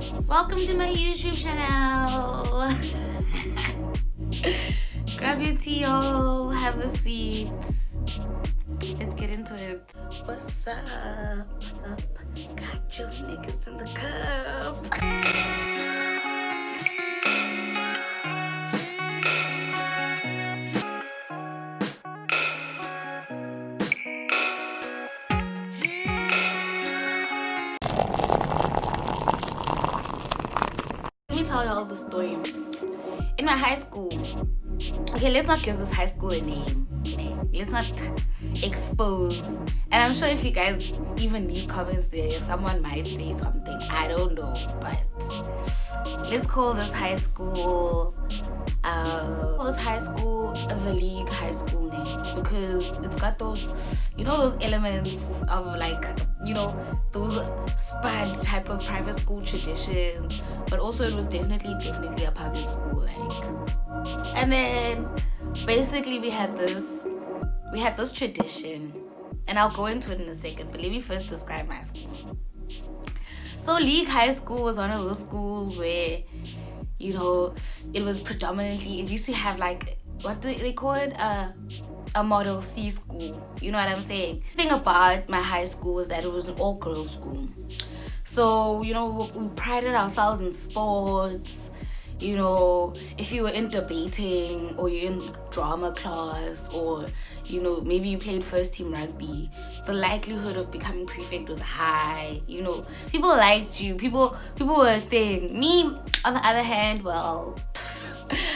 Welcome to my YouTube channel. Grab your tea, y'all. Have a seat. Let's get into it. What's up? Got your niggas in the cup. Let me tell y'all the story. In my high school, okay, let's not give this high school a name. Let's not expose. And I'm sure if you guys even leave comments there, someone might say something. I don't know, but let's call this high school the league high school name, because it's got those, you know, those elements of like, you know, those spud type of private school traditions, but also it was definitely a public school, like. And then basically we had this tradition, and I'll go into it in a second, but let me first describe my school. So League High School was one of those schools where, you know, it was predominantly, it used to have like, what do they call it? A Model C school. You know what I'm saying? The thing about my high school was that it was an all-girls school. So, you know, we prided ourselves in sports. You know, if you were in debating, or you're in drama class, or, you know, maybe you played first team rugby, the likelihood of becoming prefect was high. You know, people liked you. People were a thing. Me, on the other hand, well,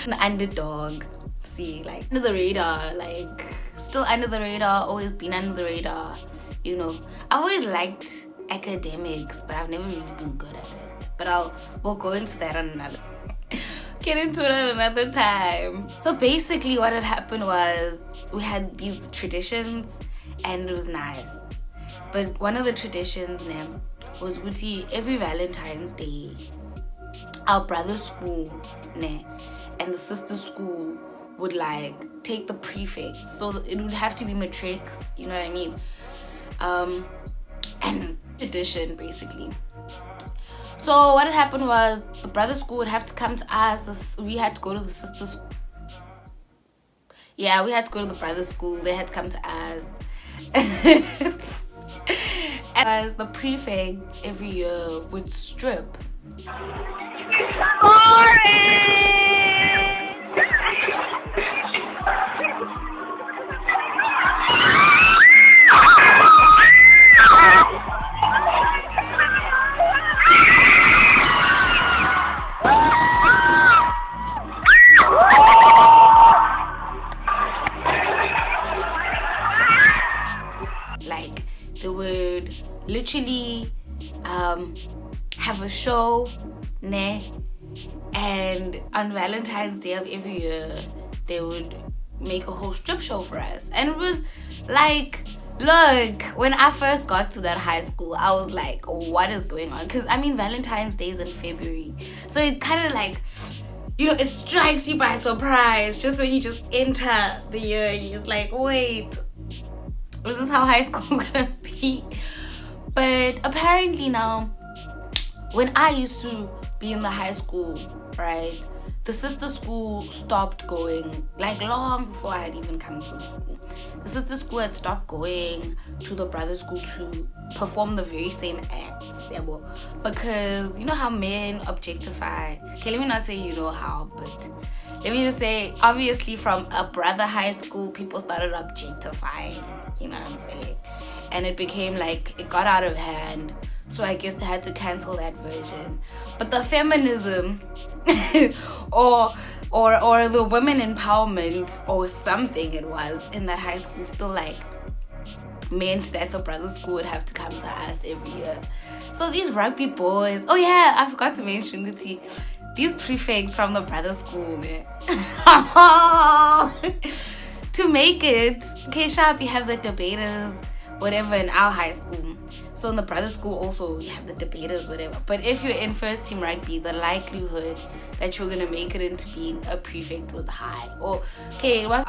an underdog. See, like, under the radar, like, still under the radar, always been under the radar. You know, I've always liked academics, but I've never really been good at it. But we'll go into that on get into it at another time. So basically what had happened was we had these traditions and it was nice. But one of the traditions was every Valentine's Day, our brother's school and the sister school would like take the prefects. So it would have to be matrix, you know what I mean? And tradition basically. So what had happened was the brother school would have to come to us. We had to go to the sister school. Yeah, we had to go to the brother school. They had to come to us. As the prefect every year would strip. Like, they would literally have a show, and on Valentine's Day of every year, they would make a whole strip show for us. And it was like, look, when I first got to that high school, I was like, what is going on? Because, I mean, Valentine's Day is in February. So it kind of like, you know, it strikes you by surprise just when you just enter the year. And you're just like, wait, is this how high school's gonna be? But apparently now, when I used to be in the high school, right, the sister school stopped going, like long before I had even come to the school. The sister school had stopped going to the brother school to perform the very same acts, because you know how men objectify. Okay, let me not say you know how, but let me just say, obviously from a brother high school, people started objectifying, you know what I'm saying? And it became like, it got out of hand. So I guess they had to cancel that version. But the feminism or the women empowerment or something it was in that high school still like meant that the brother school would have to come to us every year. So these rugby boys, oh yeah, I forgot to mention these prefects from the brother school, to make it, okay, sharp, you have the debaters, whatever, in our high school. So in the brother school also, you have the debaters, whatever. But if you're in first team rugby, the likelihood that you're gonna make it into being a prefect was high. Or, okay, it was,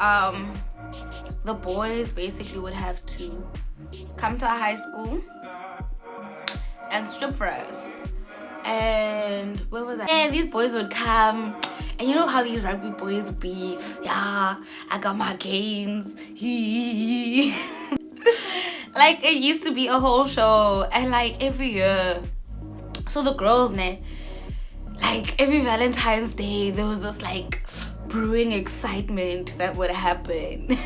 the boys basically would have to come to our high school and strip for us. And where was I? And these boys would come, and you know how these rugby boys be, yeah, I got my gains. Like, it used to be a whole show, and like every year, so the girls, like every Valentine's Day, there was this like brewing excitement that would happen.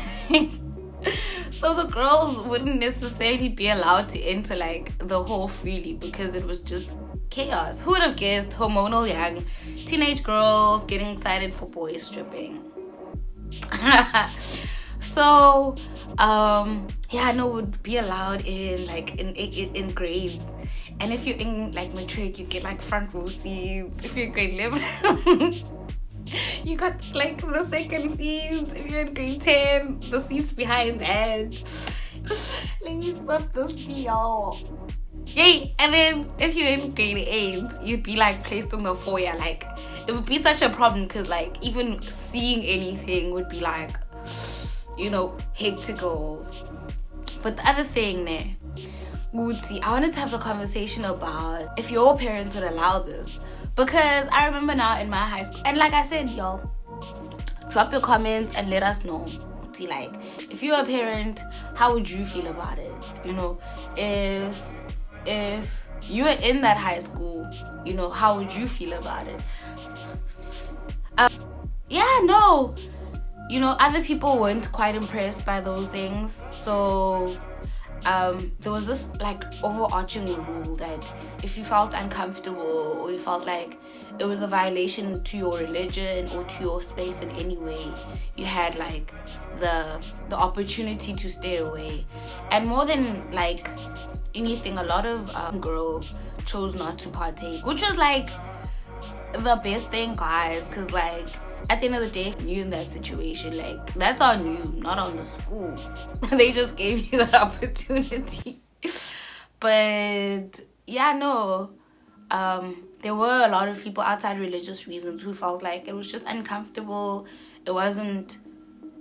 So the girls wouldn't necessarily be allowed to enter like the hall freely because it was just chaos. Who would have guessed hormonal young teenage girls getting excited for boys stripping? So yeah, no, would be allowed in like in grades. And if you're in like matric, you get like front row seats. If you're in grade 11, you got like the second seats. If you're in grade 10, the seats behind that. Let me stop this to y'all. Yay! And then if you're in grade 8, you'd be like placed in the foyer. Like, it would be such a problem because like even seeing anything would be like, you know, hectic goals. But the other thing I wanted to have a conversation about if your parents would allow this, because I remember now in my high school, and like I said, y'all, drop your comments and let us know. See, like, if you're a parent, how would you feel about it? You know, if you were in that high school, you know, how would you feel about it? Yeah, no, you know, other people weren't quite impressed by those things. So there was this like overarching rule that if you felt uncomfortable or you felt like it was a violation to your religion or to your space in any way, you had like the opportunity to stay away. And more than like anything, a lot of girls chose not to partake, which was like the best thing, guys, because like at the end of the day, if you're in that situation, like, that's on you, not on the school. They just gave you that opportunity. But yeah, no, there were a lot of people outside religious reasons who felt like it was just uncomfortable. It wasn't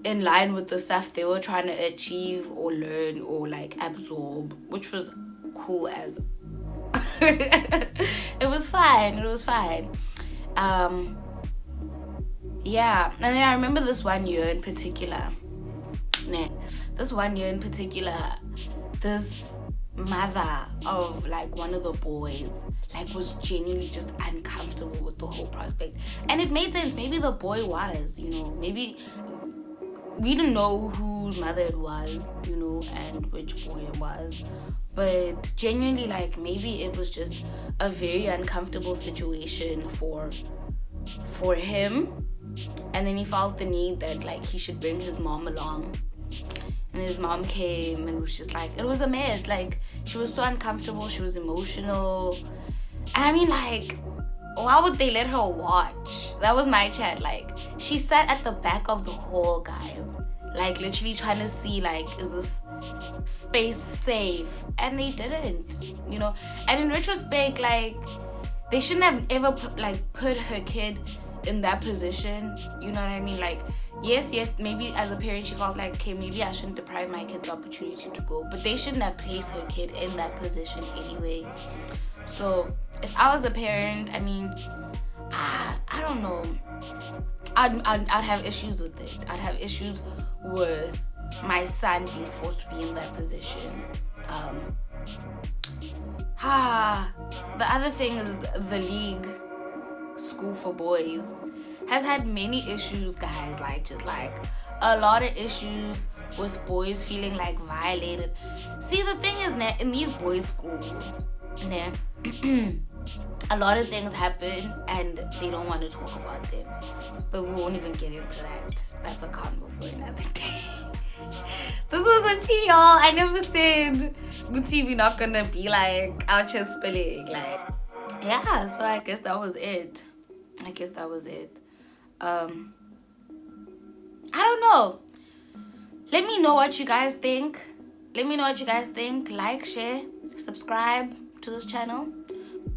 in line with the stuff they were trying to achieve or learn or like absorb, which was cool as it was fine. Yeah, and then I remember this one year in particular, this mother of like one of the boys like was genuinely just uncomfortable with the whole prospect. And it made sense. Maybe the boy was, you know, maybe we didn't know whose mother it was, you know, and which boy it was, but genuinely, like, maybe it was just a very uncomfortable situation for him. And then he felt the need that like he should bring his mom along, and his mom came and was just like, it was a mess. Like, she was so uncomfortable, she was emotional, and I mean, like, why would they let her watch? That was my chat. Like, she sat at the back of the hall, guys, like literally trying to see like, is this space safe? And they didn't, you know. And in retrospect, like, they shouldn't have ever put her kid in that position, you know what I mean? Like, yes, maybe as a parent she felt like, okay, maybe I shouldn't deprive my kid the opportunity to go, but they shouldn't have placed her kid in that position anyway. So if I was a parent, I mean, I don't know, I'd have issues with it. I'd have issues with my son being forced to be in that position. The other thing is the league school for boys has had many issues, guys, like just like a lot of issues with boys feeling like violated. See, the thing is that in these boys' schools, a lot of things happen and they don't want to talk about them, but we won't even get into that. That's a convo for another day. This was the tea, y'all. I never said Gucci we're not gonna be like out here spilling, like, yeah. So I guess that was it. I don't know. Let me know what you guys think. Like, share, subscribe to this channel.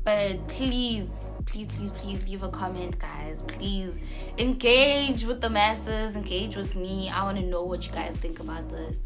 But please leave a comment, guys. Please engage with the masses, engage with me. I want to know what you guys think about this.